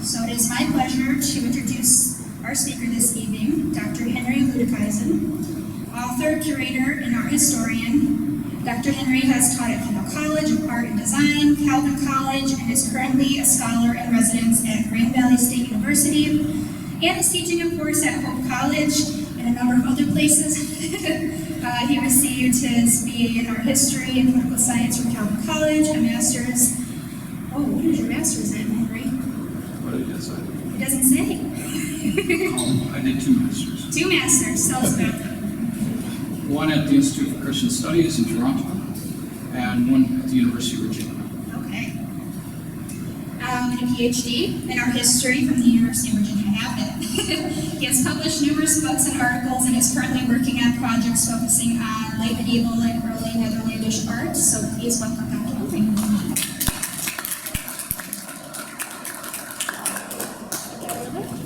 So it is my pleasure to introduce our speaker this evening, Dr. Henry Luttikhuizen, author, curator, and art historian. Dr. Henry has taught at Kendall College of Art and Design, Calvin College, and is currently a scholar in residence at Grand Valley State University, and is teaching a course at Hope College and a number of other places. He received his BA in Art History and Political Science from Calvin College, a master's. Oh, what is your master's in, Henry? What did it say? It doesn't say. I did 2 masters. 2 masters, tell us about them. One at the Institute for Christian Studies in Toronto, and one at the University of Virginia. Okay. And a PhD in art history from the University of Virginia. I have it. He has published numerous books and articles and is currently working on projects focusing on late medieval and early Netherlandish art. So please welcome Dr. Henry.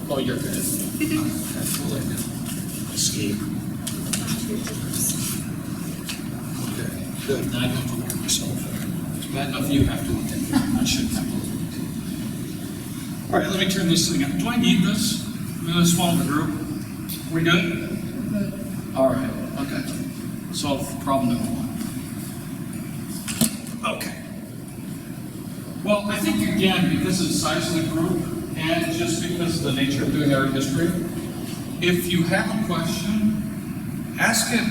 Oh, you're good. Escape. Okay, good. Now I don't have to look at myself. It's bad enough you have to look at me. I shouldn't have to look at you. All right, let me turn this thing up. Do I need this? I'm in a smaller group. We good? All right, okay. Solve problem number 1. Okay. Well, I think, again, because of the size of the group, and just because of the nature of doing art history, if you have a question, ask it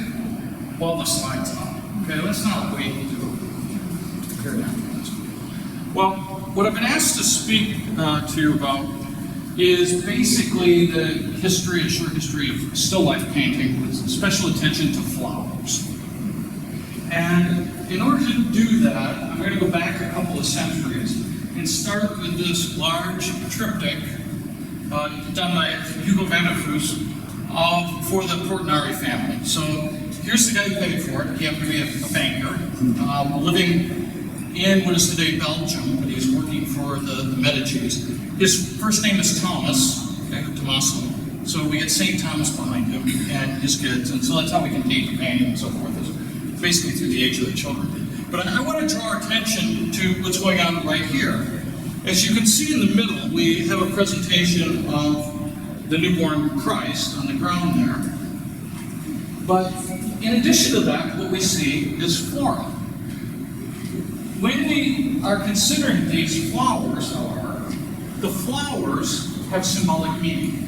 while the slide's up. Okay, let's not wait to carry on this. Well, what I've been asked to speak to you about is basically the history, a short history of still life painting with special attention to flowers. And in order to do that, I'm going to go back a couple of centuries and start with this large triptych done by Hugo van der Voos for the Portinari family. So here's the guy who paid for it. He happened to be a banker, living in what is today Belgium, but he's working for the Medicis. His first name is Thomas, okay, Tommaso. So we get St. Thomas behind him and his kids, and so that's how we can date the painting and so forth, is basically through the age of the children. But I want to draw our attention to what's going on right here. As you can see in the middle, we have a presentation of the newborn Christ on the ground there. But in addition to that, what we see is flora. When we are considering these flowers, however, the flowers have symbolic meaning.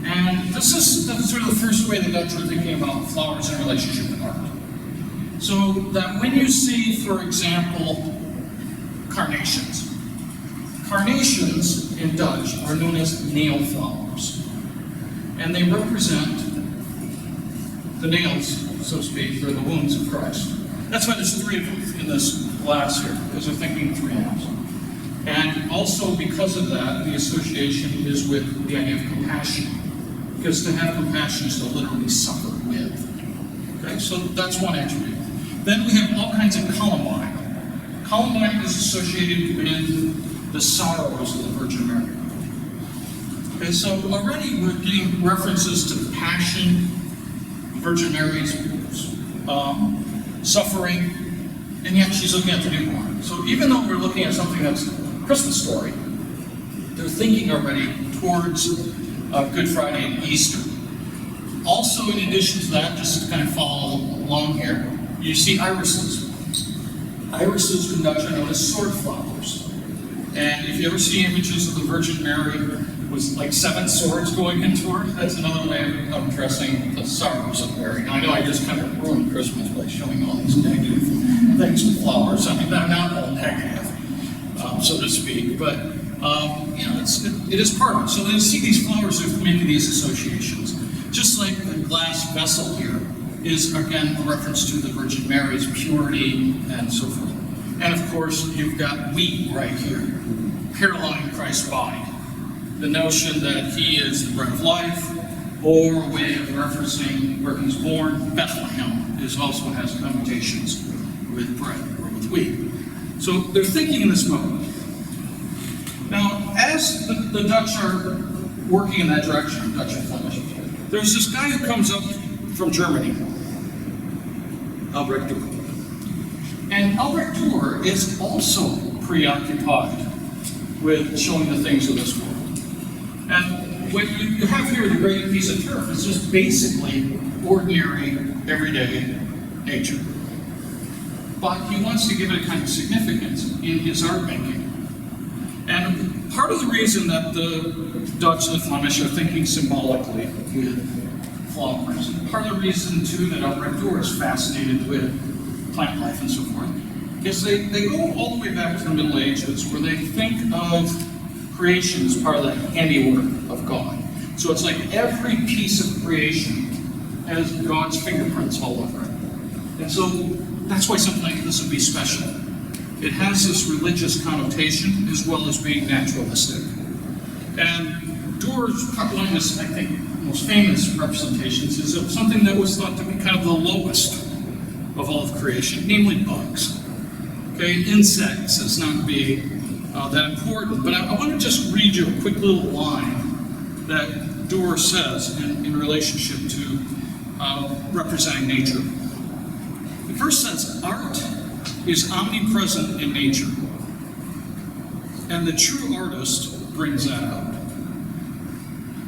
And this is sort of the first way the Dutch are thinking about flowers in relationship with art. So that when you see, for example, carnations. Carnations in Dutch are known as nailflowers. And they represent the nails, so to speak, or the wounds of Christ. That's why there's 3 of them in this glass here, because they're thinking 3 nails. And also because of that, the association is with the idea of compassion. Because to have compassion is to literally suffer with. Okay, so that's one attribute. Then we have all kinds of columbine. Columbine is associated with the sorrows of the Virgin Mary. Okay, so already we're getting references to passion, Virgin Mary's suffering, and yet she's looking at the newborn. So even though we're looking at something that's a Christmas story, they're thinking already towards Good Friday and Easter. Also, in addition to that, just to kind of follow along here, you see irises. Irises in Dutch are known as sword flowers. And if you ever see images of the Virgin Mary with like 7 swords going into her, that's another way of addressing the sorrows of Mary. Now, I know I just kind of ruined Christmas by showing all these negative things with flowers. I mean, they're not all negative, so to speak, but you know, it is part of it. So you see these flowers are making these associations. Just like the glass vessel here is, again, a reference to the Virgin Mary's purity and so forth. And of course, you've got wheat right here, paralleling Christ's body. The notion that he is the bread of life, or a way of referencing where he's born, Bethlehem, also has connotations with bread or with wheat. So they're thinking in this mode. Now, as the Dutch are working in that direction, Dutch and Flemish, there's this guy who comes up from Germany, Albrecht Dürer. And Albrecht Dürer is also preoccupied with showing the things of this world. And what you have here, the great piece of turf, is just basically ordinary, everyday nature. But he wants to give it a kind of significance in his art making. And part of the reason that the Dutch and the Flemish are thinking symbolically with flowers, and part of the reason too that Albrecht Dürer is fascinated with plant life and so forth, is they go all the way back to the Middle Ages, where they think of creation as part of the handiwork of God. So it's like every piece of creation has God's fingerprints all over it. And so that's why something like this would be special. It has this religious connotation as well as being naturalistic. And Dürer's one of his, I think, most famous representations is of something that was thought to be kind of the lowest of all of creation, namely bugs. Okay, insects as not being that important. But I want to just read you a quick little line that Dürer says in relationship to representing nature. He first says, art is omnipresent in nature, and the true artist brings that out.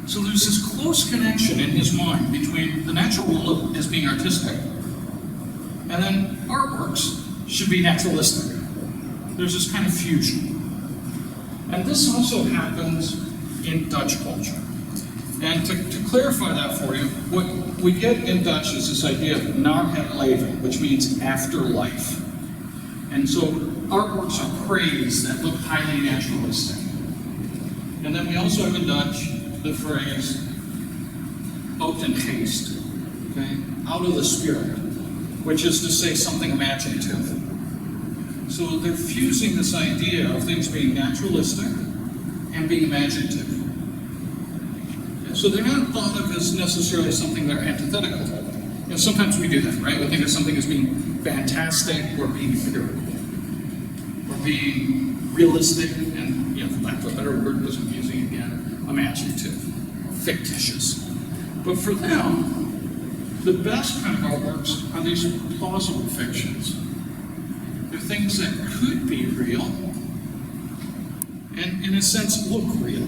So there's this close connection in his mind between the natural world as being artistic, and then artworks should be naturalistic. There's this kind of fusion. And this also happens in Dutch culture. And to clarify that for you, what we get in Dutch is this idea of na het leven, which means afterlife. And so artworks are praised that look highly naturalistic. And then we also have in Dutch the phrase uit den geest, okay? Out of the spirit, which is to say something imaginative. So they're fusing this idea of things being naturalistic and being imaginative. So they're not thought of as necessarily something that are antithetical. You know, sometimes we do that, right? We think of something as being fantastic or being pure, or being realistic, and, you know, for lack of a better word, because I'm using again, imaginative, fictitious. But for them, the best kind of artworks are these plausible fictions. They're things that could be real, and in a sense look real.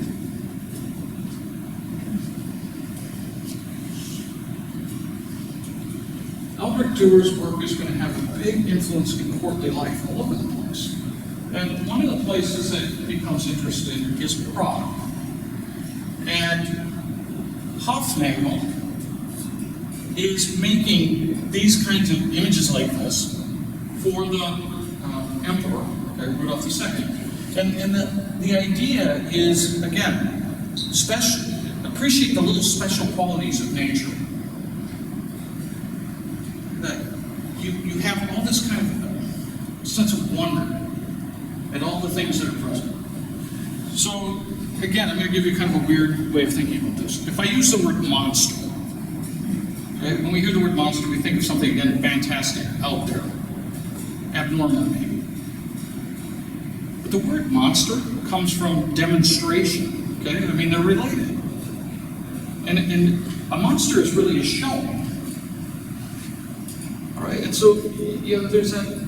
Albrecht Dürer's work is going to have a big influence in courtly life all over the place. And one of the places that he becomes interested in is Prague. And Hofnagel is making these kinds of images like this for the emperor, Rudolf II. And the idea is, again, appreciate the little special qualities of nature. That you have all this kind of sense of wonder at all the things that are present. So, again, I'm going to give you kind of a weird way of thinking about this. If I use the word monster, okay, when we hear the word monster, we think of something, again, fantastic, out there, abnormal maybe. But the word monster comes from demonstration, okay? I mean, they're related. And a monster is really a showing. All right, and so, you know, there's that,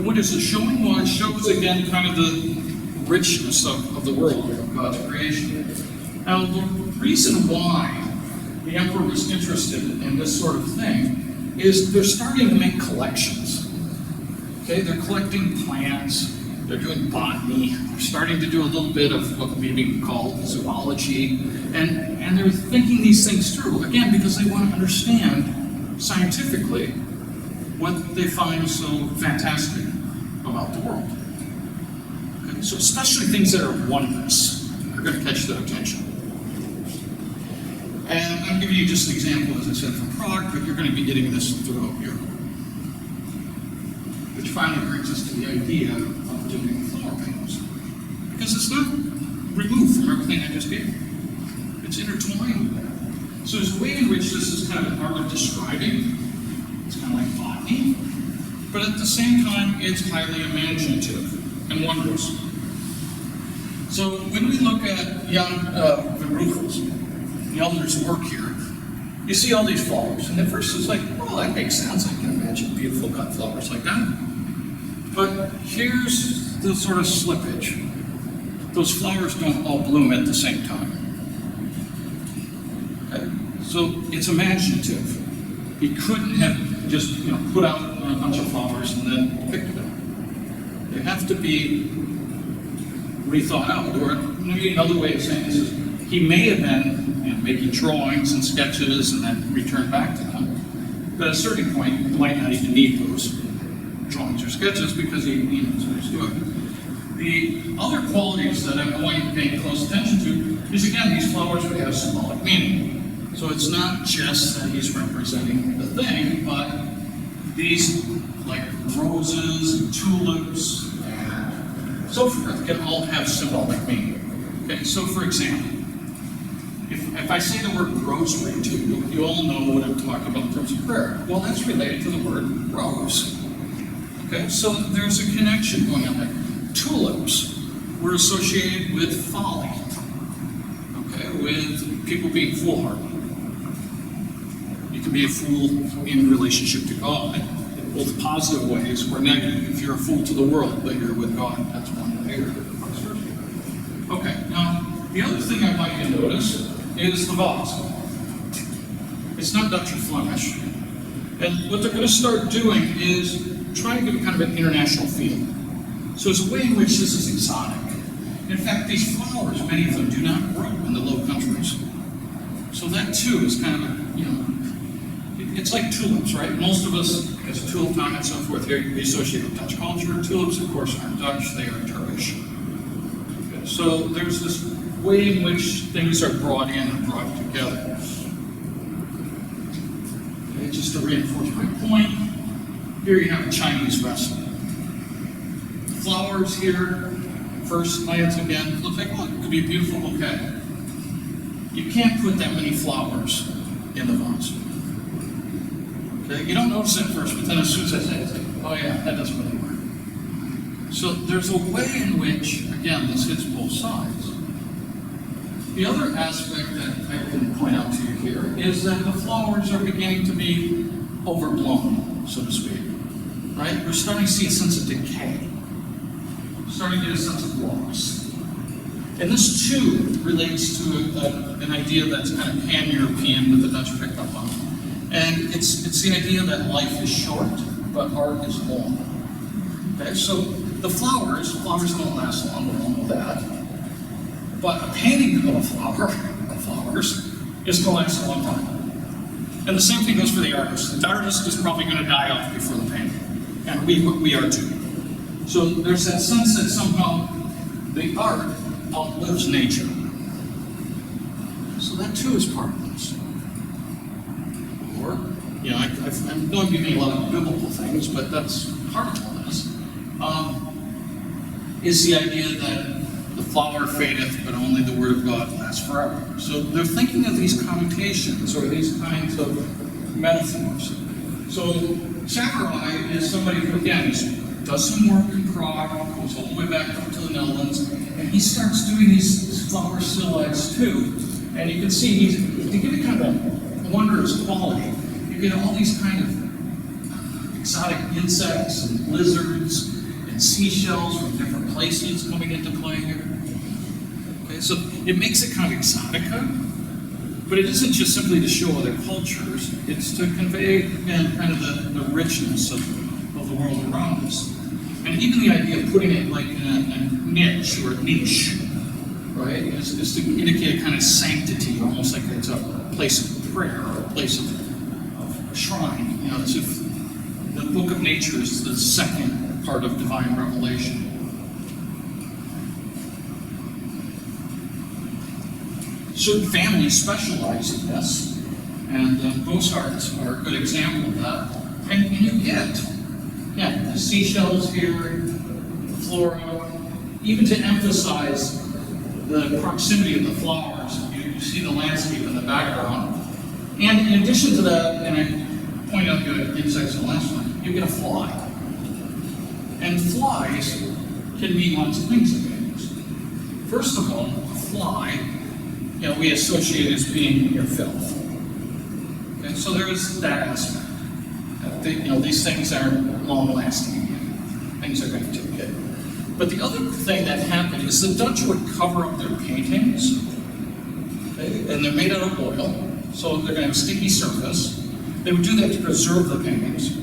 what is the showing? Well, it shows, again, kind of the richness of the world, of God's creation. Now, the reason why the emperor was interested in this sort of thing is they're starting to make collections. Okay, they're collecting plants, they're doing botany, they're starting to do a little bit of what may be called zoology, and they're thinking these things through, again, because they want to understand scientifically what they find so fantastic about the world. Okay, so especially things that are wondrous are going to catch their attention. And I'm giving you just an example, as I said, from Prague, but you're going to be getting this throughout Europe. Which finally brings us to the idea of doing flower paintings. Because it's not removed from everything I just gave you. It's intertwined with that. So there's a way in which this is kind of an art of describing. It's kind of like botany. But at the same time, it's highly imaginative and wondrous. So when we look at Jan van Ruchel's, the elder's work here, you see all these flowers. And at first it's like, well, that makes sense. I can imagine beautiful cut flowers like that. But here's the sort of slippage. those flowers don't all bloom at the same time. Okay? So it's imaginative. He couldn't have just put out a bunch of flowers and then picked them. They have to be rethought out. Or maybe another way of saying this is he may have been making drawings and sketches and then returned back to them. But at a certain point, he might not even need those drawings or sketches because he knows what he's doing. The other qualities that I'm going to pay close attention to is, again, these flowers would have symbolic meaning. So it's not just that he's representing the thing, but these, like roses and tulips and so forth, can all have symbolic meaning. Okay, so for example, if I say the word rosary to you, you all know what I'm talking about in terms of prayer. Well, that's related to the word rose. Okay, so there's a connection going on there. Tulips were associated with folly, okay, with people being foolhardy. You can be a fool in relationship to God, in both positive ways or negative. If you're a fool to the world, but you're with God, that's one way or vice versa. Okay, now, the other thing I'd like you to notice is the vase. It's not Dutch or Flemish. And what they're going to start doing is trying to give it kind of an international feel. So it's a way in which this is exotic. In fact, these flowers, many of them do not grow in the Low Countries. So that too is kind of it's like tulips, right? Most of us, as tulip time and so forth, we associate with Dutch culture. Tulips, of course, aren't Dutch, they are Turkish. Okay, so there's this way in which things are brought in and brought together. Okay, just to reinforce my point, here you have a Chinese vessel. Flowers here, first glance again, look like, look, it could be a beautiful bouquet. You can't put that many flowers in the vase. Okay, you don't notice it first, but then as soon as I say it, it's like, oh yeah, that doesn't really work. So there's a way in which, again, this hits both sides. The other aspect that I can point out to you here is that the flowers are beginning to be overblown, so to speak. Right? We're starting to see a sense of decay. Starting to get a sense of loss. And this too relates to an idea that's kind of pan-European that the Dutch picked up on. And it's the idea that life is short, but art is long. Okay, so the flowers don't last long, we all know that. But a painting of a flower, of flowers, is going to last a long time. And the same thing goes for the artist. The artist is probably going to die off before the painting. And we are too. So there's that sense that somehow the art outlives nature. So that too is part of this. Or, I'm going to be giving a lot of biblical things, but that's part of all this. Is the idea that the flower fadeth, but only the word of God lasts forever. So they're thinking of these connotations or these kinds of metaphors. So Zachariah is somebody who, again, does some work in Prague, goes all the way back up to the Netherlands, and he starts doing these flower silhouettes too. And you can see to give it kind of a wondrous quality, you get all these kind of exotic insects and lizards and seashells from different places coming into play here. Okay, so it makes it kind of exotica, but it isn't just simply to show other cultures, it's to convey, again, kind of the richness of the world around us. And even the idea of putting it like in a niche or a niche, right, is to indicate a kind of sanctity, almost like it's a place of prayer or a place of shrine. As if the book of nature is the second part of divine revelation. Certain families specialize in this, and Bosarts are a good example of that. And you get, the seashells here, the flora, even to emphasize the proximity of the flowers. You see the landscape in the background. And in addition to that, and I pointed out the insects in the last one, you get a fly. And flies can mean lots of things in things. First of all, a fly, we associate as being filth. Okay, so there is that aspect. These things are long-lasting. Things are going to decay. But the other thing that happened is the Dutch would cover up their paintings, okay? And they're made out of oil, so they're going to have a sticky surface. They would do that to preserve the paintings.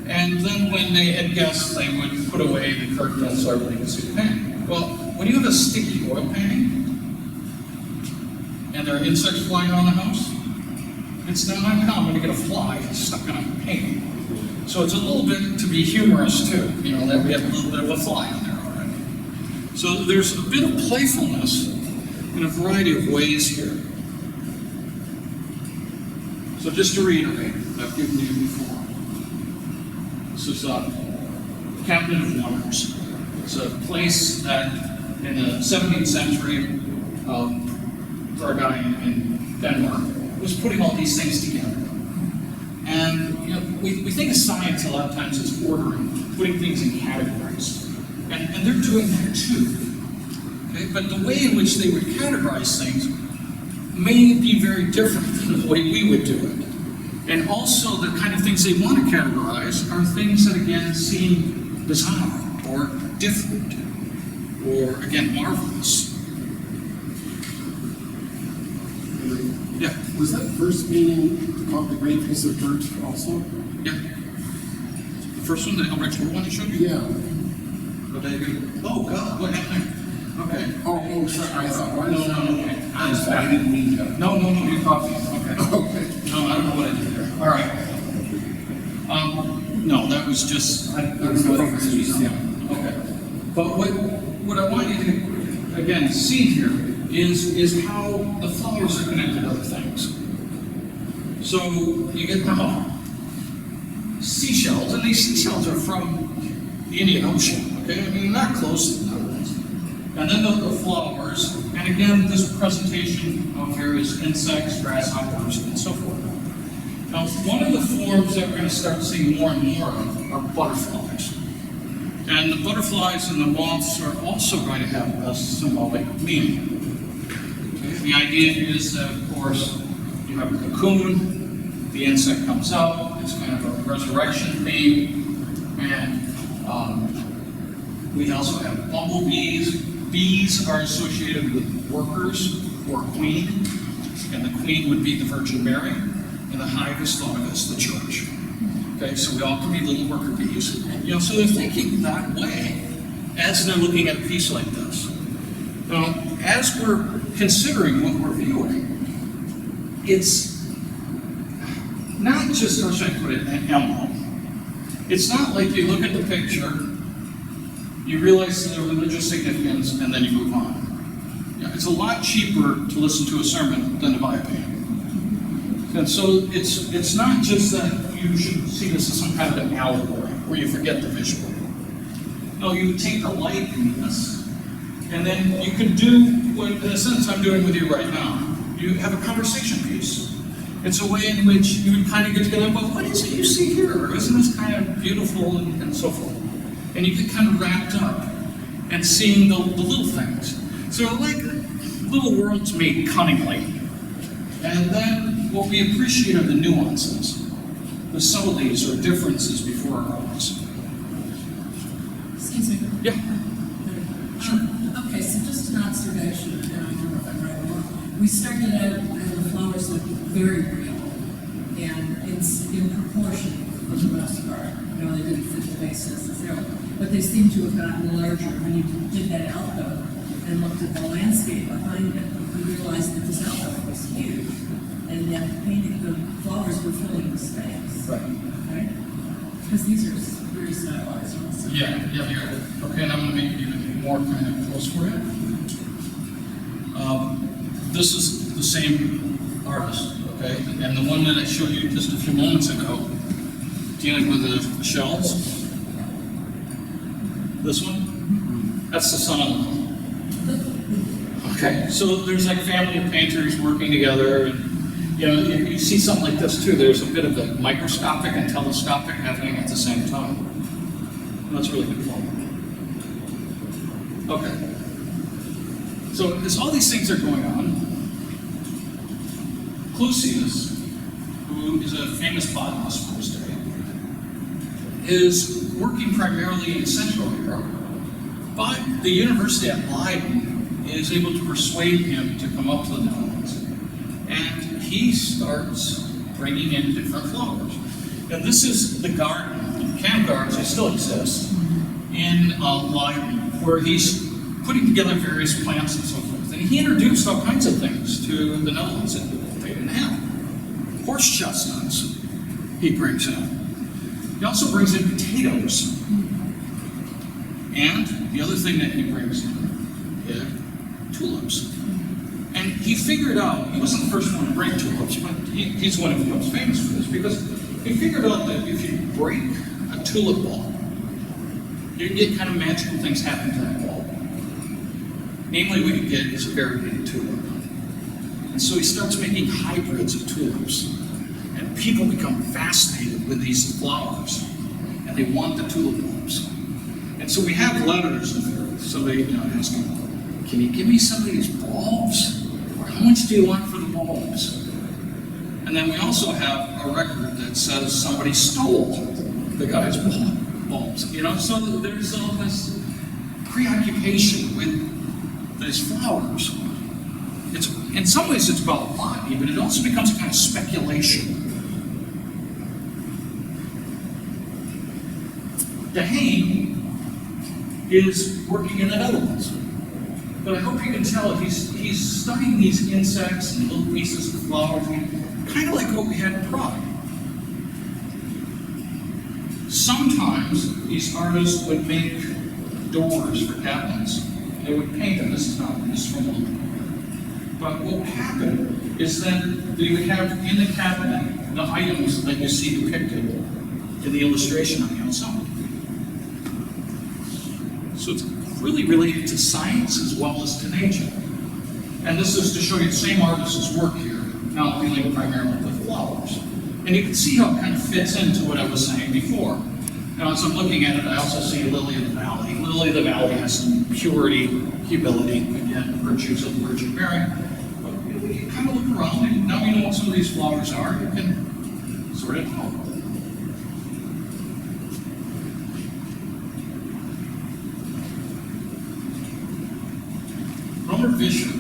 And then when they had guests, they would put away the curtain so everybody could see the painting. Well, when you have a sticky oil painting, and there are insects flying around the house, it's not uncommon to get a fly stuck in a painting. So it's a little bit to be humorous too, you know, that we have a little bit of a fly on there already. So there's a bit of playfulness in a variety of ways here. So just to reiterate, I've given you before. This is Cabinet of Wonders. It's a place that in the 17th century, for a guy in Denmark, was putting all these things together. And you know, we think of science a lot of times as ordering, putting things in categories. And they're doing that too. Okay? But the way in which they would categorize things may be very different than the way we would do it. And also the kind of things they want to categorize are things that again seem bizarre or different or again marvelous. Yeah. Was that first painting called The Great Piece of Dirt also? Yeah. The first one, the Albrecht one I showed you? Yeah. Oh God, what happened? Okay. Oh, sorry. I thought. No. Okay. I didn't mean to. No, you're copying. Okay. Okay. No, I don't know what I did there. All right. No, that was just. That was the focus. Yeah. Okay. But what I want you to again see here is how the flowers are connected to other things. So you get seashells, and these seashells are from the Indian Ocean. Okay, I mean not close to the Netherlands. And then the flowers, and again this presentation of various insects, grasshoppers, and so forth. Now, one of the forms that we're going to start seeing more and more of are butterflies. And the butterflies and the moths are also going to have a symbolic meaning. Okay? The idea is that, of course, you have a cocoon, the insect comes out, it's kind of a resurrection theme, and we also have bumblebees. Bees are associated with workers or queen, and the queen would be the Virgin Mary, and the hive is thought of as the church. Okay, so we all can be little worker bees. You know, so they're thinking that way as they're looking at a piece like this. Now, as we're considering what we're viewing, it's not just, how should I put it, an emblem. It's not like you look at the picture, you realize the religious significance, and then you move on. Yeah, it's a lot cheaper to listen to a sermon than to buy a painting. And so it's not just that you should see this as some kind of an allegory where you forget the visual. No, you take the light in this, and then you can do what, in a sense, I'm doing with you right now. You have a conversation piece. It's a way in which you would kind of get together, well, what is it you see here? Isn't this kind of beautiful, and so forth? And you get kind of wrapped up and seeing the little things. So like little worlds made cunningly. And then what we appreciate are the nuances, the subtleties or differences before our eyes. Excuse me. Yeah. Sure. Okay, so just an observation, and I don't know if I'm right or wrong. We started out, and the flowers look very real, and it's in proportion for the most part. You know, they didn't fit the base necessarily, but they seem to have gotten larger. When you did that alcove and looked at the landscape behind it, you realized that this alcove was huge, and yet the flowers were filling the space. Right? Because these are very stylized also. Yeah. Okay, and I'm going to make it even more kind of close for you. This is the same artist, okay? And the one that I showed you just a few moments ago, dealing with the shells. This one? That's the son-in-law. Okay, so there's like family of painters working together, and you know, you see something like this too. There's a bit of the microscopic and telescopic happening at the same time. And that's really good fun. Okay. So as all these things are going on, Clusius, who is a famous botanist for his day, is working primarily in Central Europe, but the university at Leiden is able to persuade him to come up to the Netherlands. And he starts bringing in different flowers. And this is the garden, camp gardens, they still exist, in Leiden, where he's putting together various plants and so forth. And he introduced all kinds of things to the Netherlands that they didn't have. Horse chestnuts he brings in. He also brings in potatoes. And the other thing that he brings in is tulips. And he figured out, he wasn't the first one to bring tulips, but he's the one who becomes famous for this, because he figured out that if you break a tulip bulb, you can get kind of magical things happen to that bulb. Namely, what you get is a variegated tulip. And so he starts making hybrids of tulips. And people become fascinated with these flowers. And they want the tulip bulbs. And so we have letters of somebody asking, can you give me some of these bulbs? Or how much do you want for the bulbs? And then we also have a record that says somebody stole the guy's bulbs. So there's all this preoccupation with these flowers. In some ways it's about botany, but it also becomes a kind of speculation. De Haen is working in the Netherlands. But I hope you can tell he's studying these insects and little pieces of flowers, kind of like what we had in Prague. Sometimes these artists would make doors for cabinets. They would paint them. This is from London. But what would happen is then they would have in the cabinet the items that you see depicted in the illustration on the outside. So it's really related to science as well as to nature. And this is to show you the same artist's work here, now dealing primarily with flowers. And you can see how it kind of fits into what I was saying before. Now, as I'm looking at it, I also see Lily of the Valley. Lily of the Valley has some purity, humility, again, virtues of the Virgin Mary. But we can kind of look around, and now we know what some of these flowers are, you can sort it out. Robert Vischer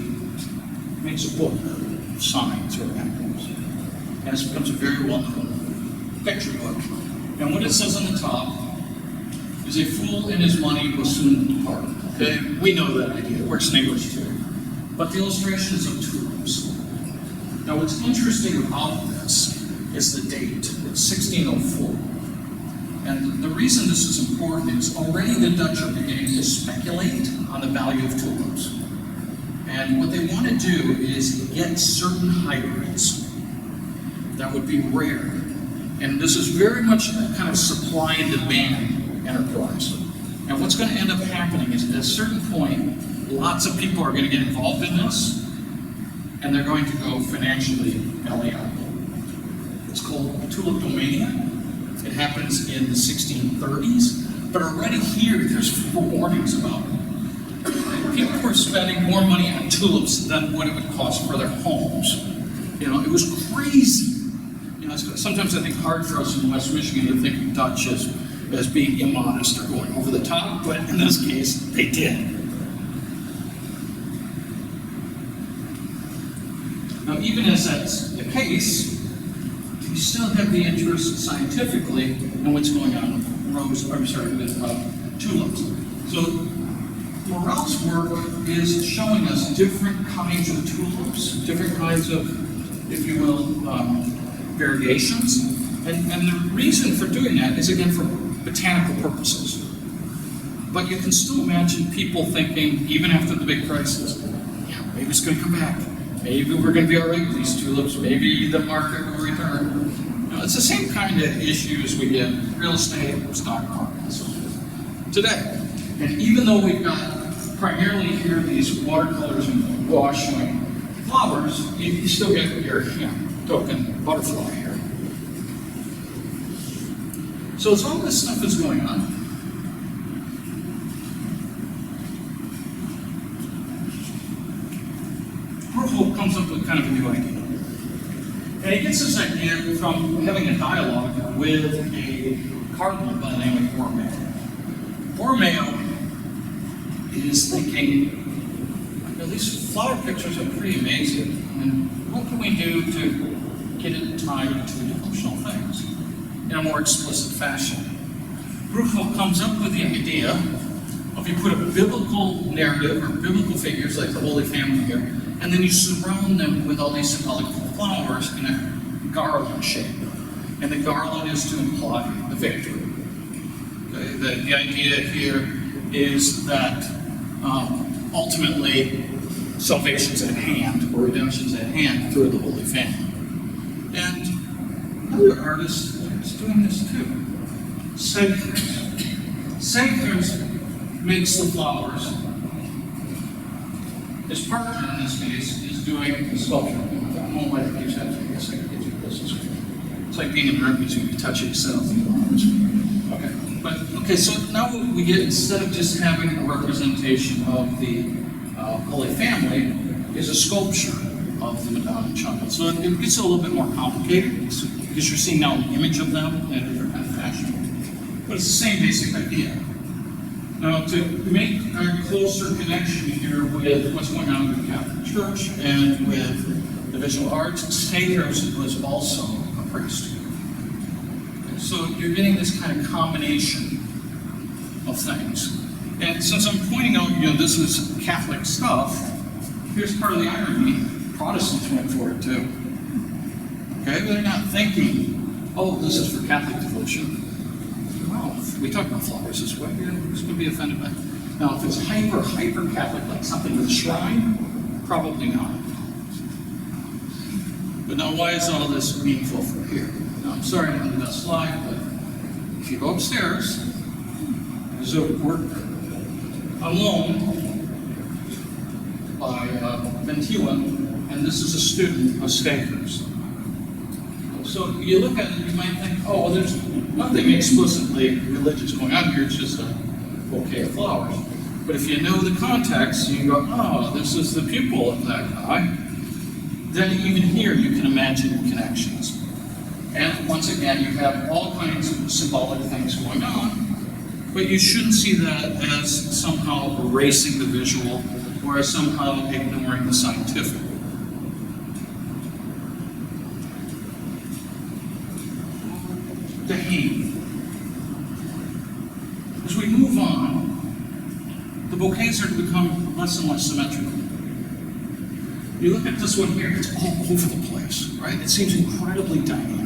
makes a book of signs or acronyms, and it becomes a very well-known picture book. And what it says on the top is a fool and his money will soon depart. Okay? We know that idea. It works in English too. But the illustration is of tulips. Now what's interesting about this is the date. It's 1604. And the reason this is important is already the Dutch are beginning to speculate on the value of tulips. And what they want to do is get certain hybrids that would be rare. And this is very much a kind of supply and demand enterprise. And what's going to end up happening is at a certain point, lots of people are going to get involved in this, and they're going to go financially belly up. It's called tulipomania. It happens in the 1630s, but already here there's warnings about it. People were spending more money on tulips than what it would cost for their homes. It was crazy. Sometimes I think hard for us in West Michigan to think of Dutch as being immodest or going over the top, but in this case, they did. Now, even as that's the case, you still have the interest scientifically in what's going on with tulips. So, Morel's work is showing us different kinds of tulips, different kinds of, if you will, variations, and the reason for doing that is again for botanical purposes. But you can still imagine people thinking, even after the big crisis, maybe it's going to come back. Maybe we're going to be all right with these tulips. Maybe the market will return. It's the same kind of issues we get in real estate, stock market, and so forth today. And even though we've got primarily here these watercolors and gouache showing flowers, you still get your token butterfly here. So as all this stuff is going on, Warhol comes up with kind of a new idea. And he gets this idea from having a dialogue with a cardinal by the name of Borromeo. Borromeo is thinking, these flower pictures are pretty amazing, and what can we do to get it tied to devotional things in a more explicit fashion? Bruegel comes up with the idea of you put a biblical narrative or biblical figures like the Holy Family here, and then you surround them with all these symbolic flowers in a garland shape. And the garland is to imply the victory. Okay? The idea here is that ultimately salvation's at hand, or redemption's at hand through the Holy Family. And other artists are doing this too. Sakers makes the flowers. His partner in this case is doing the sculpture. I won't let it use that. I guess I can get you closest. It's like being in an art museum, you touch it yourself. Okay, so now we get, instead of just having a representation of the Holy Family, is a sculpture of the Madonna Child. So it gets a little bit more complicated because you're seeing now an image of them in a different kind of fashion. But it's the same basic idea. Now, to make a closer connection here with what's going on with the Catholic Church and with the visual arts, Sakers was also a priest. So you're getting this kind of combination of things. And since I'm pointing out, this is Catholic stuff, here's part of the irony. Protestants went for it too. Okay, they're not thinking, oh, this is for Catholic devotion. Well, if we talk about flowers this way, who's going to be offended by it? Now, if it's hyper Catholic, like something with a shrine, probably not. But now, why is all this meaningful for here? Now, I'm sorry I didn't do that slide, but if you go upstairs, there's a work on loan by Ventila, and this is a student of Sakers. So you look at it, you might think, oh, well, there's nothing explicitly religious going on here, it's just a bouquet of flowers. But if you know the context, you can go, oh, this is the pupil of that guy. Then even here, you can imagine connections. And once again, you have all kinds of symbolic things going on, but you shouldn't see that as somehow erasing the visual or as somehow ignoring the scientific. The hang. As we move on, the bouquets are to become less and less symmetrical. You look at this one here, it's all over the place, right? It seems incredibly dynamic.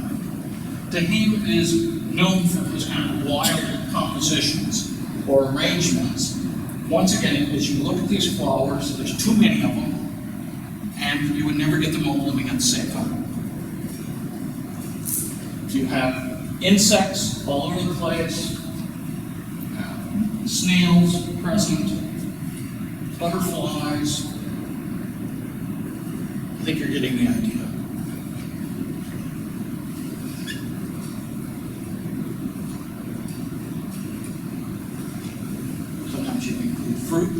Dahim is known for his kind of wild compositions or arrangements. Once again, as you look at these flowers, there's too many of them, and you would never get them all living at the same time. You have insects all over the place, snails present, butterflies. I think you're getting the idea. Sometimes you include fruit,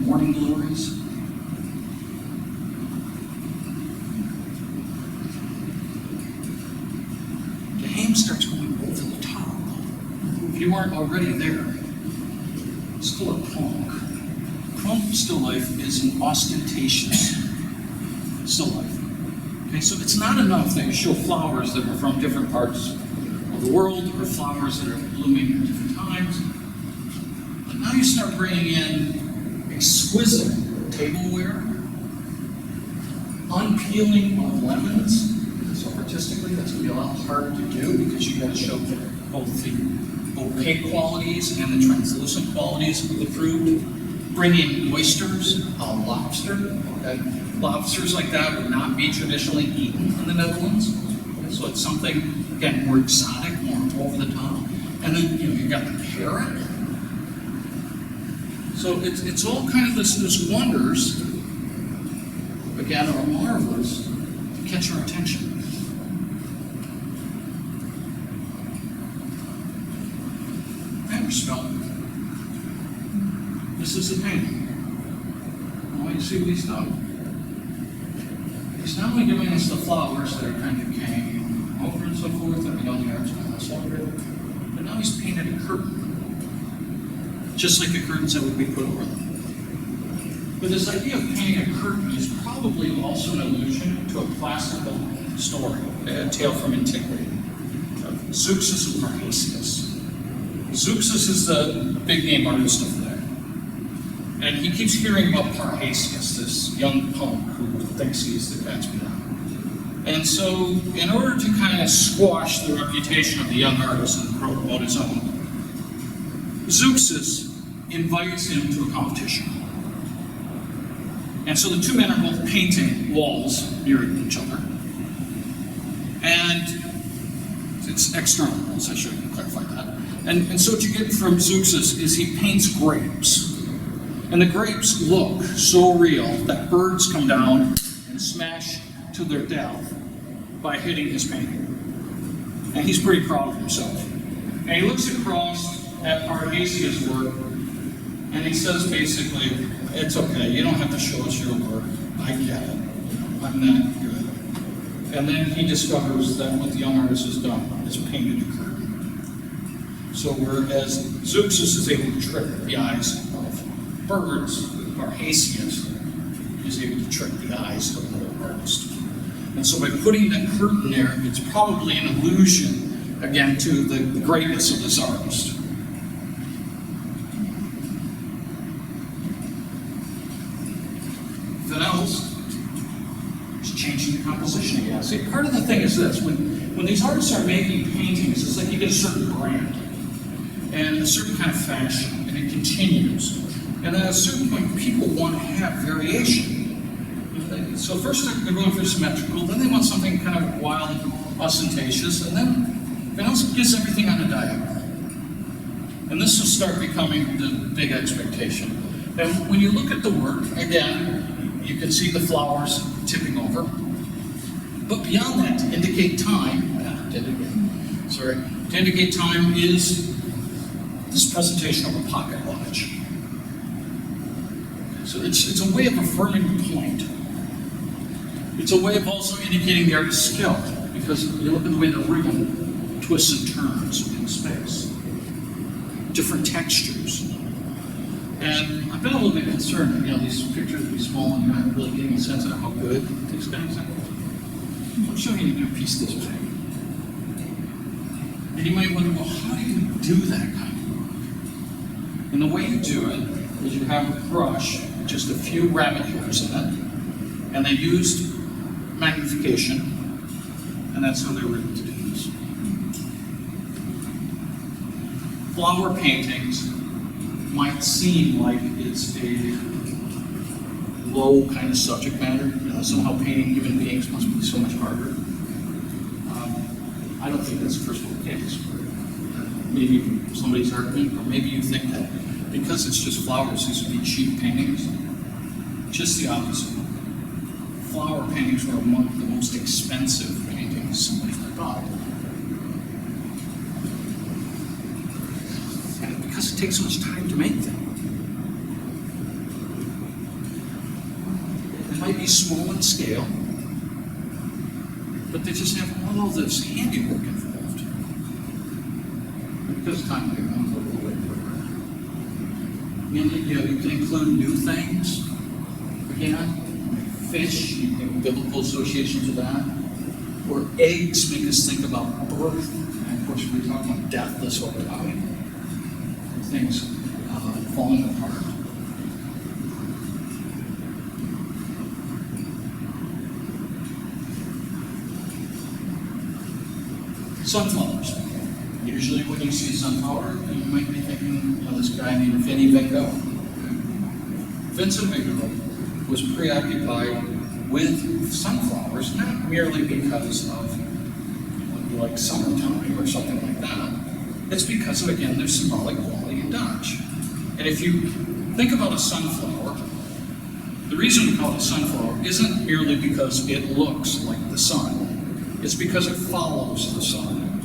morning glories. The ham starts going over the top. If you weren't already there, still a punk. Still life is an ostentatious still life. Okay, so it's not enough that you show flowers that are from different parts of the world or flowers that are blooming at different times. But now you start bringing in exquisite tableware, unpeeling of lemons. So artistically, that's going to be a lot harder to do because you got to show both the opaque qualities and the translucent qualities of the fruit. Bring in oysters, lobster. Okay? Lobsters like that would not be traditionally eaten in the Netherlands. Okay? So it's something, again, more exotic, more over the top. And then you've got the carrot. So it's all kind of this wonders, again, are marvelous to catch our attention. And we're spelling. This is the painting. I want you to see what he's done. He's not only giving us the flowers that are kind of decaying over and so forth, and the arts and all that, but now he's painted a curtain. just like the curtains that would be put over them. But this idea of painting a curtain is probably also an allusion to a classical story, a tale from antiquity, of Zeuxis and Parrhasius. Zeuxis is the big name artist of the day. And he keeps hearing about Parrhasius, this young punk who thinks he's the cat's meow. And so, in order to kind of squash the reputation of the young artist and promote his own, Zeuxis invites him to a competition. And so the two men are both painting walls near each other. And it's external walls, I should clarify that. And so what you get from Zeuxis is he paints grapes. And the grapes look so real that birds come down and smash to their death by hitting his painting. And he's pretty proud of himself. And he looks across at Parrhasius' work, and he says basically, it's okay, you don't have to show us your work. I get it. I'm that good. And then he discovers that what the young artist has done is painted a curtain. So whereas Zeuxis is able to trick the eyes of birds, Parrhasius is able to trick the eyes of another artist. And so by putting that curtain there, it's probably an allusion, again, to the greatness of this artist. Then else is changing the composition again. See, part of the thing is this, when these artists are making paintings, it's like you get a certain brand and a certain kind of fashion, and it continues. And at a certain point, people want to have variation. So first they're going for symmetrical, then they want something kind of wild and ostentatious, and then else gives everything on a diagonal. And this will start becoming the big expectation. And when you look at the work, again, you can see the flowers tipping over. But beyond that, to indicate time, to indicate time is this presentation of a pocket watch. So it's a way of affirming the point. It's a way of also indicating the artist's skill, because you look at the way the ribbon twists and turns in space. Different textures. And I've been a little bit concerned that, these pictures would be small and you're not really getting a sense of how good these guys are. I'll show you a new piece this way. And you might wonder, well, how do you do that kind of work? And the way you do it is you have a brush, just a few rabbit hairs in it, and they used magnification, and that's how they were able to do this. Flower paintings might seem like it's a low kind of subject matter. Somehow painting human beings must be so much harder. I don't think that's first of all the case. Maybe somebody's arguing, or maybe you think that because it's just flowers, these would be cheap paintings. Just the opposite. Flower paintings were among the most expensive paintings somebody could buy. And because it takes so much time to make them. They might be small in scale, but they just have all of this handiwork involved. And because of time, they run a little bit quicker. You can include new things, again. Fish, you can biblical associations with that. Or eggs make us think about birth. And of course, we're talking about death this whole time. Things falling apart. Sunflowers. Usually when you see a sunflower, you might be thinking, this guy named Vinnie Van Gogh. Vincent Van Gogh was preoccupied with sunflowers, not merely because of like summertime or something like that. It's because of, again, their symbolic quality in Dutch. And if you think about a sunflower, the reason we call it a sunflower isn't merely because it looks like the sun. It's because it follows the sun.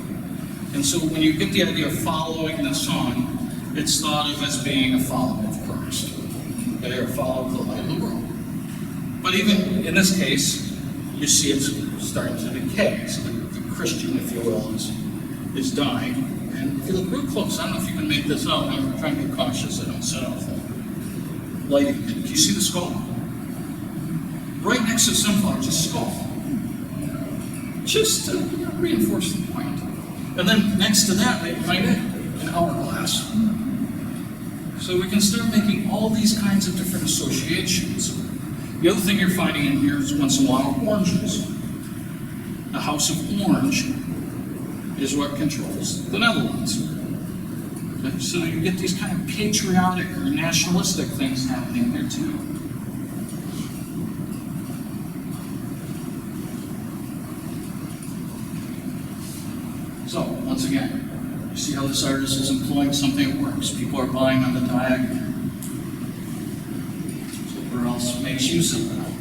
And so when you get the idea of following the sun, it's thought of as being a follower of Christ. They are follow the light of the world. But even in this case, you see it's starting to decay. So the Christian, if you will, is dying. And if you look real close, I don't know if you can make this out. I'm trying to be cautious. I don't set off the lighting. Do you see the skull? Right next to the sunflower is a skull. Just to reinforce the point. And then next to that, they find it an hourglass. So we can start making all these kinds of different associations. The other thing you're finding in here is once in a while oranges. The House of Orange is what controls the Netherlands. Okay? So you get these kind of patriotic or nationalistic things happening there too. So, once again, you see how this artist is employing something that works. People are buying on the diagram. So where else makes use of that?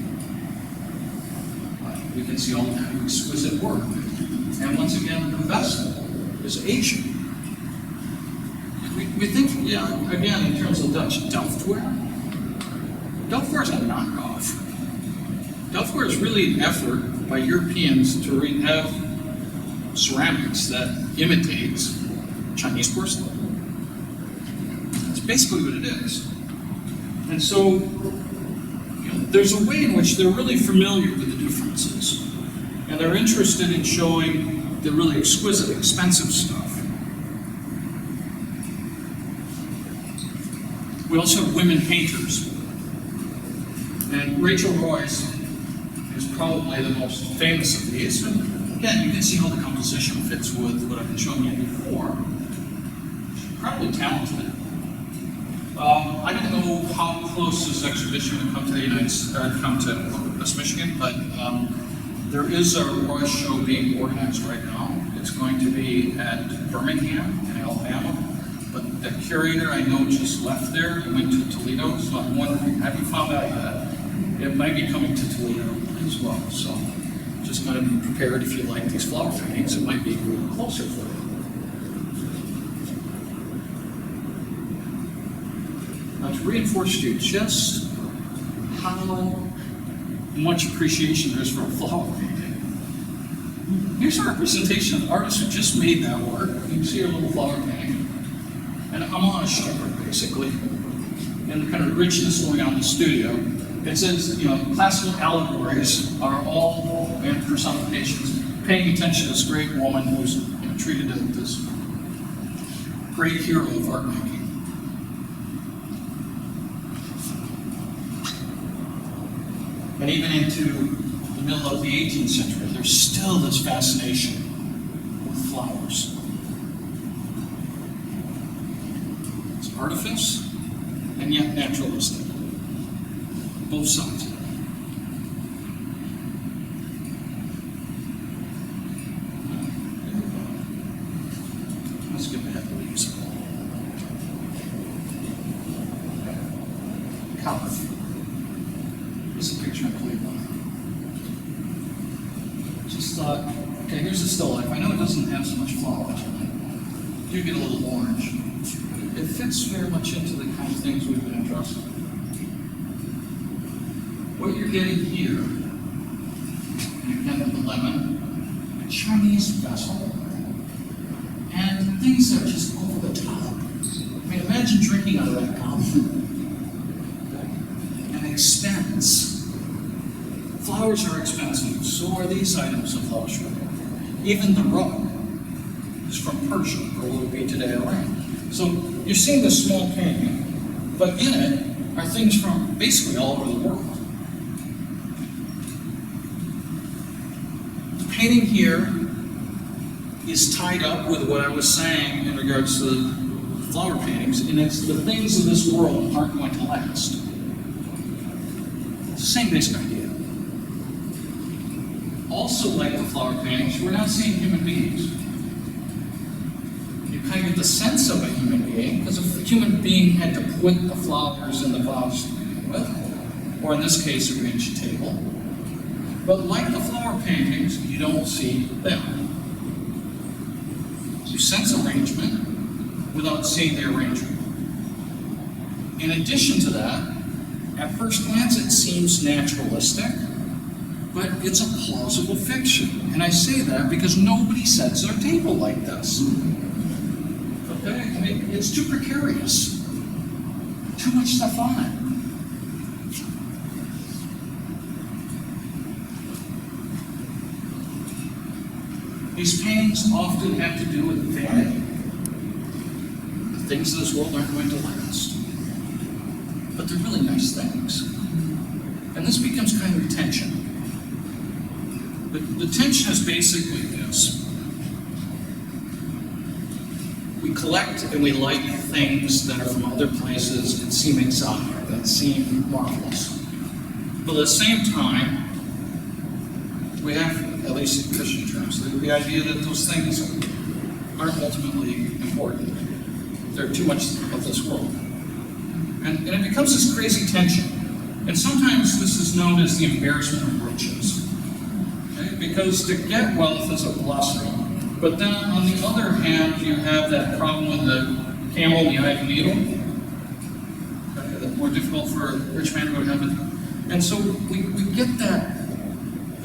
We can see all that exquisite work. And once again, the vessel is Asian. We think, yeah, again, in terms of Dutch, Delftware. Delftware is a knockoff. Delftware is really an effort by Europeans to have ceramics that imitates Chinese porcelain. That's basically what it is. And so, there's a way in which they're really familiar with the differences. And they're interested in showing the really exquisite, expensive stuff. We also have women painters. And Rachel Royce is probably the most famous of these. And again, you can see how the composition fits with what I've been showing you before. She's incredibly talented. I don't know how close this exhibition will come to the West Michigan, but there is a Royce show being organized right now. It's going to be at Birmingham in Alabama, but the curator I know just left there. He went to Toledo, so I'm wondering, have you found out yet? It might be coming to Toledo as well, so just got to be prepared if you like these flower paintings. It might be a little closer for you. Now, to reinforce to you just how much appreciation there is for a flower painting. Here's a representation of an artist who just made that work. You can see her little flower painting. An homage to her, basically. And the kind of richness going on in the studio. It says, classical allegories are all, and personifications, paying attention to this great woman who's treated as this great hero of art making. And even into the middle of the 18th century, there's still this fascination with flowers. It's artifice, and yet naturalistic. Both sides. Let's skip ahead to these. Color. This is a picture I believe on. Just thought, okay, here's a still life. I know it doesn't have so much flowers in it. You get a little orange. It fits very much into the kind of things we've been interested in. What you're getting here, again with the lemon, a Chinese vessel, and things that are just over the top. I mean, imagine drinking out of that cup. And expense. Flowers are expensive, so are these items of luxury. Even the rug is from Persia, or what would be today Iran. So you're seeing this small painting, but in it are things from basically all over the world. The painting here is tied up with what I was saying in regards to the flower paintings, and it's the things of this world aren't going to last. It's the same basic idea. Also, like the flower paintings, we're not seeing human beings. You kind of get the sense of a human being, because if a human being had to put the flowers in the vase to begin with, or in this case, a arranged table. But like the flower paintings, you don't see them. You sense arrangement without seeing the arrangement. In addition to that, at first glance, it seems naturalistic, but it's a plausible fiction. And I say that because nobody sets their table like this. Okay? I mean, it's too precarious. Too much stuff on it. These paintings often have to do with vanity. The things of this world aren't going to last. But they're really nice things. And this becomes kind of tension. The tension is basically this. We collect and we like things that are from other places and seem exotic, that seem marvelous. But at the same time, we have, at least in Christian terms, the idea that those things aren't ultimately important. They're too much of this world. And it becomes this crazy tension. And sometimes this is known as the embarrassment of riches. Okay? Because to get wealth is a blessing. But then on the other hand, you have that problem with the camel in the eye of the needle. Okay? That's more difficult for a rich man to go to heaven. And so we get that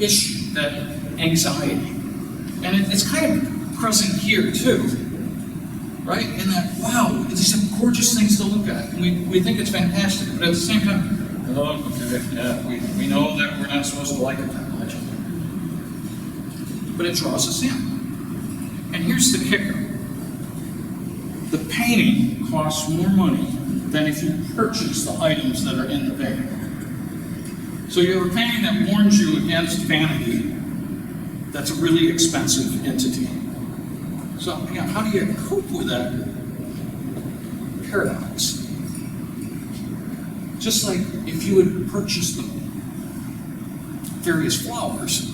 issue, that anxiety. And it's kind of present here too. Right? In that, wow, these are gorgeous things to look at. And we think it's fantastic, but at the same time, oh, okay, yeah, we know that we're not supposed to like it that much. But it draws us in. And here's the kicker. The painting costs more money than if you purchase the items that are in the painting. So you have a painting that warns you against vanity. That's a really expensive entity. So, how do you cope with that paradox? Just like if you would purchase the various flowers,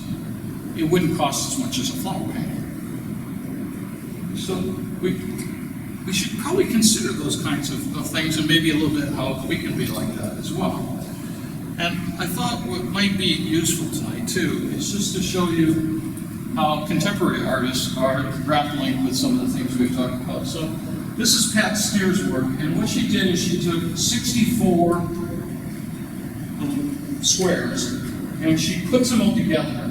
it wouldn't cost as much as a flower painting. So we should probably consider those kinds of things, and maybe a little bit how we can be like that as well. And I thought what might be useful tonight too is just to show you how contemporary artists are grappling with some of the things we've talked about. So this is Pat Sneer's work, and what she did is she took 64 little squares and she puts them all together.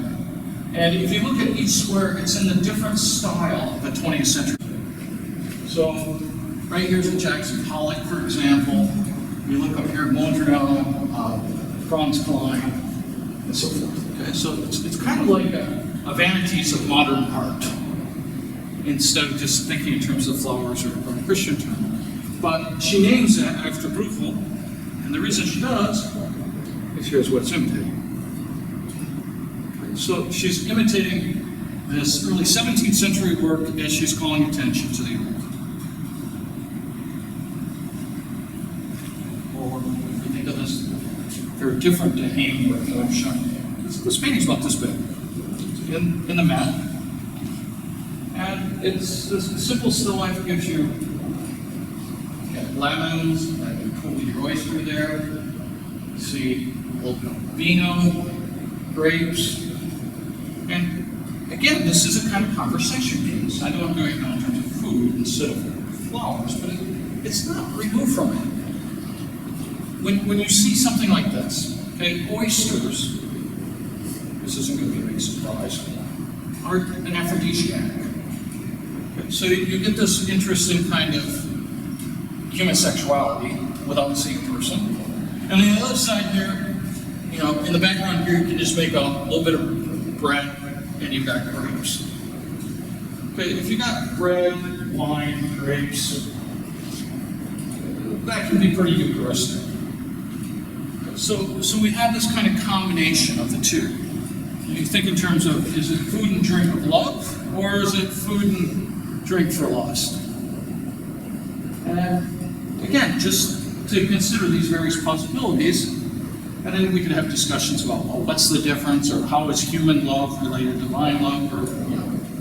And if you look at each square, it's in a different style of the 20th century. So right here's a Jackson Pollock, for example. You look up here, Mondrian, Franz Klein, and so forth. Okay, so it's kind of like a vanities of modern art, instead of just thinking in terms of flowers or a Christian term. But she names it after Bruegel, and the reason she does is here's what it's imitating. Okay, so she's imitating this early 17th century work as she's calling attention to the earth. Or if you think of this, very different to Hain work that I'm showing you. This painting's about this big. In the mat. And it's this simple still life gives you lemons, you cool your oyster there, you see a little bit of vino, grapes, and again, this is a kind of conversation piece. I know I'm doing it now in terms of food instead of flowers, but it's not removed from it. When you see something like this, okay, oysters, this isn't going to be a big surprise, are an aphrodisiac. Okay, so you get this interesting kind of human sexuality without seeing a person. And on the other side here, in the background here, you can just make a little bit of bread and you've got grapes. Okay, if you got bread, wine, grapes, that can be pretty Eucharistic. So we have this kind of combination of the two. You think in terms of, is it food and drink of love, or is it food and drink for lust? And again, just to consider these various possibilities, and then we could have discussions about, well, what's the difference, or how is human love related to divine love, or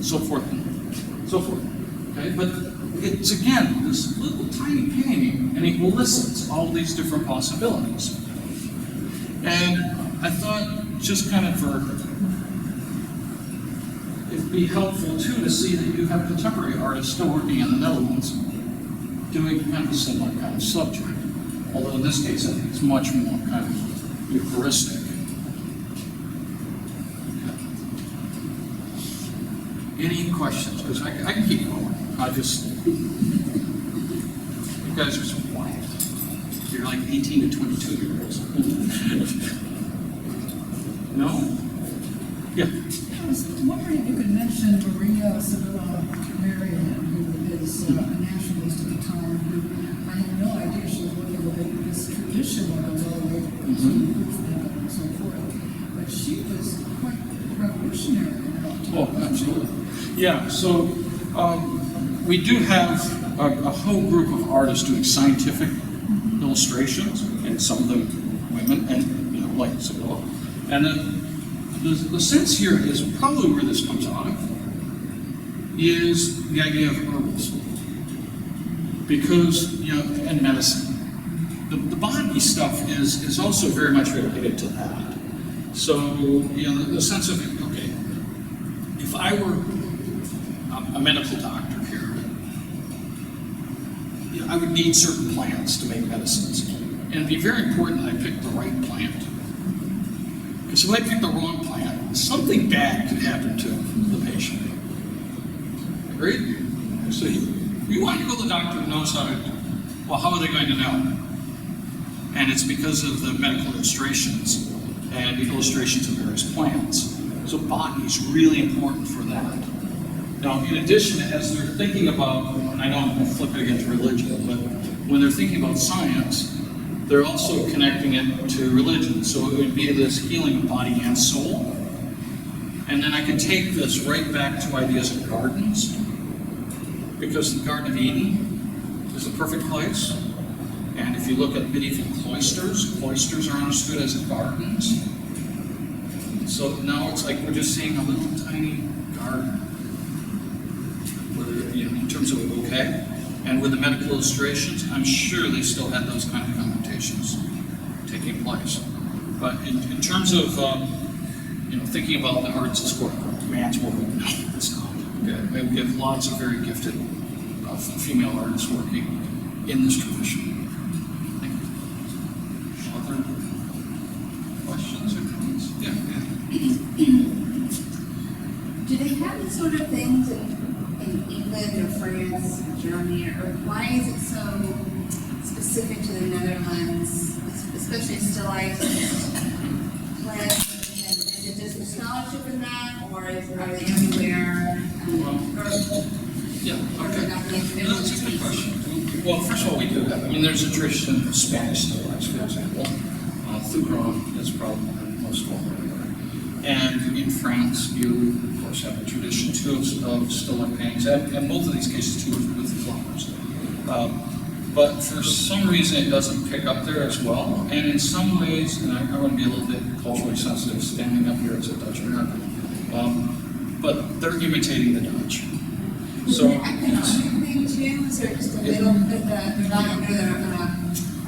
so forth and so forth. Okay, but it's again this little tiny painting, and it elicits all these different possibilities. And I thought, just kind of it'd be helpful too to see that you have contemporary artists still working in the Netherlands doing kind of a similar kind of subject. Although in this case, I think it's much more kind of Eucharistic. Any questions? Because I can keep going. You guys are so quiet. You're like 18 to 22-year-olds. No? Yeah. I was wondering if you could mention Maria Sibylla Marion, who is a nationalist at the time, who I had no idea she was working with this tradition of the low movement and so forth. But she was quite revolutionary in her time. Oh, absolutely. Yeah, so we do have a whole group of artists doing scientific illustrations, and some of them women, and like Sibylla. And then the sense here is probably where this comes out of, is the idea of herbalism. Because, and medicine. The botany stuff is also very much related to that. So, the sense of, okay, if I were a medical doctor here, I would need certain plants to make medicines. And it'd be very important that I pick the right plant. Because if I pick the wrong plant, something bad could happen to the patient. Agreed? So you want to go to the doctor who knows how to, well, how are they going to know? And it's because of the medical illustrations and the illustrations of various plants. So botany is really important for that. Now, in addition, as they're thinking about, and I know I'm going to flip it again to religion, but when they're thinking about science, they're also connecting it to religion. So it would be this healing of body and soul. And then I can take this right back to ideas of gardens, because the Garden of Eden is the perfect place. And if you look at medieval cloisters are understood as gardens. So now it's like we're just seeing a little tiny garden, in terms of a bouquet. And with the medical illustrations, I'm sure they still had those kind of connotations taking place. But in terms of thinking about the arts as quote unquote man's world, no, it's not. Okay? We have lots of very gifted female artists working in this tradition. Thank you. Other questions or comments? Yeah. Do they have these sort of things in England or France, or Germany, or why is it so specific to the Netherlands, especially stillites and plants? Is it just the scholarship in that, or are they everywhere? Yeah, okay. That's a good question. Well, first of all, we do have, there's a tradition of Spanish stillites, for example. Thugron is probably the most well known. And in France, you, of course, have a tradition, too, of stillite paintings, and both of these cases, too, with flowers. But for some reason, it doesn't pick up there as well. And in some ways, and I want to be a little bit culturally sensitive standing up here as a Dutch American, but they're imitating the Dutch. So, thing too, is there just a little bit a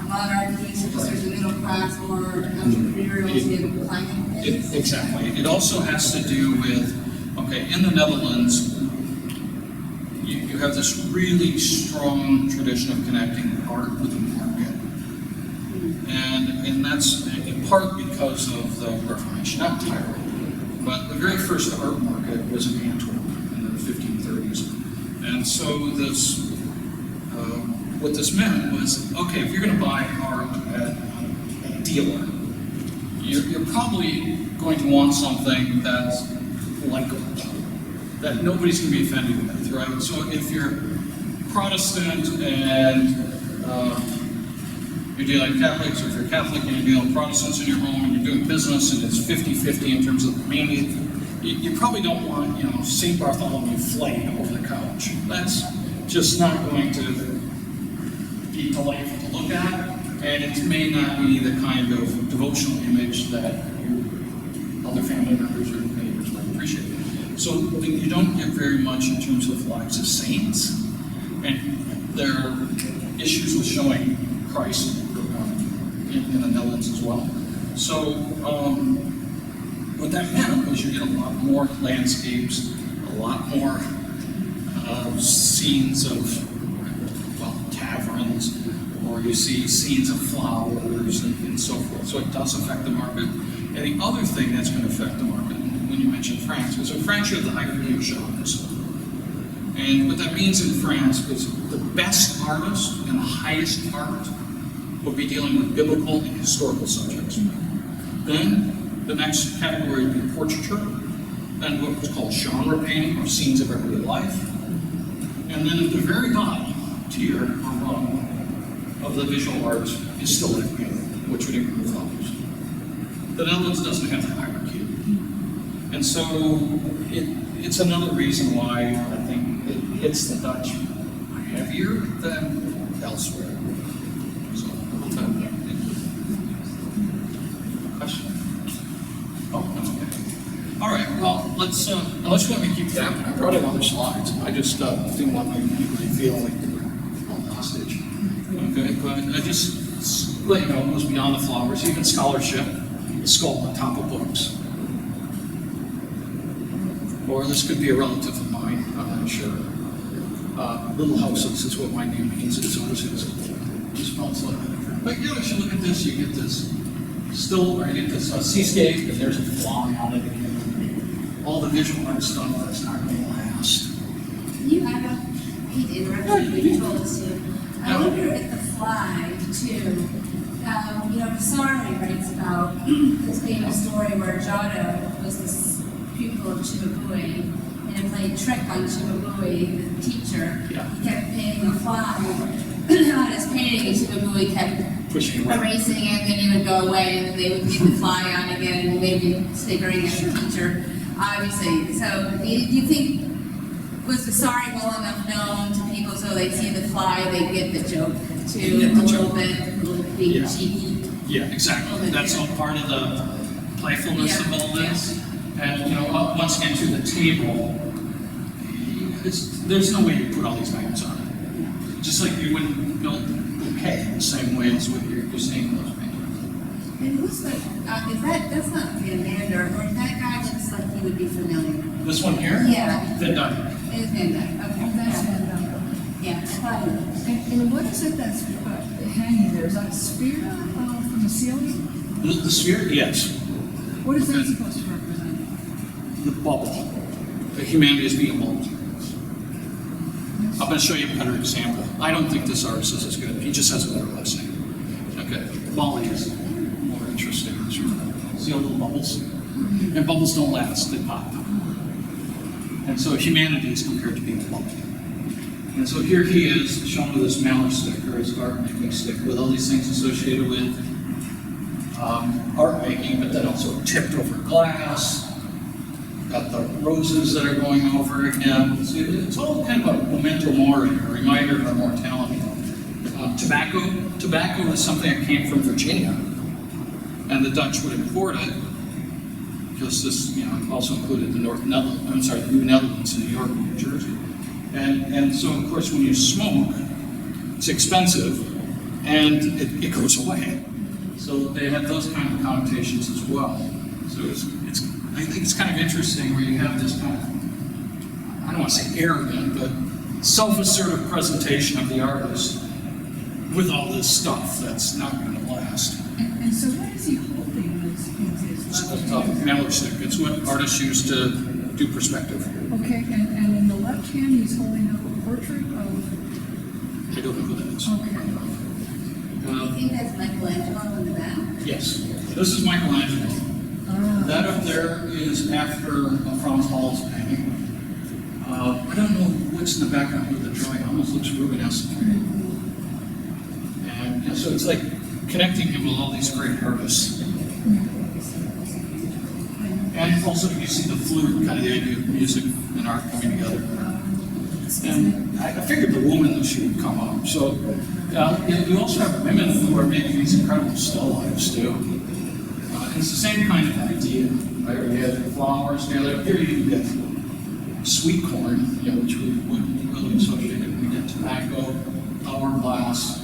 monarchy, so just there's a middle class or entrepreneurial climate? Exactly. It also has to do with, in the Netherlands, you have this really strong tradition of connecting art with the market. And that's in part because of the Reformation, not entirely. But the very first art market was in Antwerp in the 1530s. And so this, what this meant was, if you're going to buy art at a dealer, you're probably going to want something that's likable, that nobody's going to be offended with, right? So if you're Protestant and you're dealing with Catholics, or if you're Catholic and you're dealing with Protestants in your home and you're doing business and it's 50-50 in terms of mainly, you probably don't want, St. Bartholomew flaying over the couch. That's just not going to be delightful to look at, and it may not be the kind of devotional image that your other family members or neighbors might appreciate. So you don't get very much in terms of lives of saints, and there are issues with showing Christ in the Netherlands as well. So what that meant was you get a lot more landscapes, a lot more scenes of, taverns, or you see scenes of flowers and so forth. So it does affect the market. And the other thing that's going to affect the market, when you mentioned France, is in France you have the higher genres. And what that means in France is the best artist and the highest art would be dealing with biblical and historical subjects. Then the next category would be portraiture, then what was called genre painting, or scenes of everyday life. And then at the very bottom tier, or rung, of the visual arts is still life painting, which would include flowers. The Netherlands doesn't have that hierarchy. And so it's another reason why I think it hits the Dutch heavier than elsewhere. So, question? Oh, okay. All right, well, let's, unless you want me to keep tapping, I brought in other slides. I just didn't want anybody to feel like they were held hostage. Okay, but I just let you know, it goes beyond the flowers, even scholarship, the skull on top of books. Or this could be a relative of mine, I'm not sure. Little houses is what my name means, and so is his. It smells like that. But you know, if you look at this, you get this still, or you get this seascape, and there's a fly on it again. All the visual art stuff that's not going to last. I hate to interrupt you, but you told us to. I wonder if the fly, too. Vasari writes about this famous story where Giotto was this pupil of Cimabue, and played trick on Cimabue, the teacher. Yeah. He kept painting a fly on his painting, and Cimabue kept Pushing away. erasing it, and then he would go away, and then they would paint the fly on again, and maybe snickering at the teacher, obviously. So, do you think, was Vasari well enough known to people so they see the fly, they get the joke too, Get the a little joke. bit, a little bit cheeky? Yeah, exactly. That's all part of the playfulness of all this. And, once again, to the table, there's no way you put all these magnets on it. Just like you wouldn't build bouquet the same way as what you're seeing in those paintings. And who's that's not Van Mander, or that guy looks like he would be familiar. This one here? Yeah. Van Dyke. It is Van Dyke, okay. That's Yeah. fantastic. Yeah, it's probably. And what is it that's hanging there? Is that a spear from the ceiling? The sphere? Yes. What is that Okay. supposed to represent? The bubble. The humanity is being bubbled. I'm going to show you a better example. I don't think this artist is as good. He just has a better last name. Okay. Molly is more interesting. See all the little bubbles? And bubbles don't last, they pop. And so humanity is compared to being a bubble. And so here he is, shown with this mallet stick, or his art making stick, with all these things associated with art making, but then also tipped over glass. Got the roses that are going over again. See, it's all kind of a memento mori, a reminder of our mortality. Tobacco is something that came from Virginia, and the Dutch would import it, because this, also included the New Netherlands, New York, New Jersey. And so, of course, when you smoke, it's expensive, and it goes away. So they have those kind of connotations as well. So I think it's kind of interesting where you have this kind of, I don't want to say arrogant, but self-assertive presentation of the artist with all this stuff that's not going to last. And so what is he holding in his It's left a hand? mallet stick. It's what artists use to do perspective. Okay, and in the left hand, he's holding up a portrait of, I don't know who that is. okay. Do you think that's Michelangelo in the back? Yes, this is Michelangelo. That up there is after Franz Hall's painting. I don't know what's in the background of the drawing. It almost looks Rubenesque. And so it's like connecting him with all these great artists. And also you see the flute, kind of the idea of music and art coming together. And I figured the woman that she would come up. So you also have women who are making these incredible still lifes too. And it's the same kind of idea. Right? You have flowers together. Here you get sweet corn, which we would really associate it. We get tobacco, hourglass,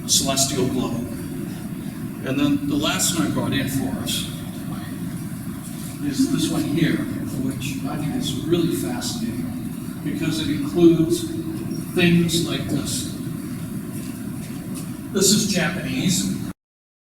a celestial glow. And then the last one I brought in for us is this one here, which I think is really fascinating because it includes things like this. This is Japanese.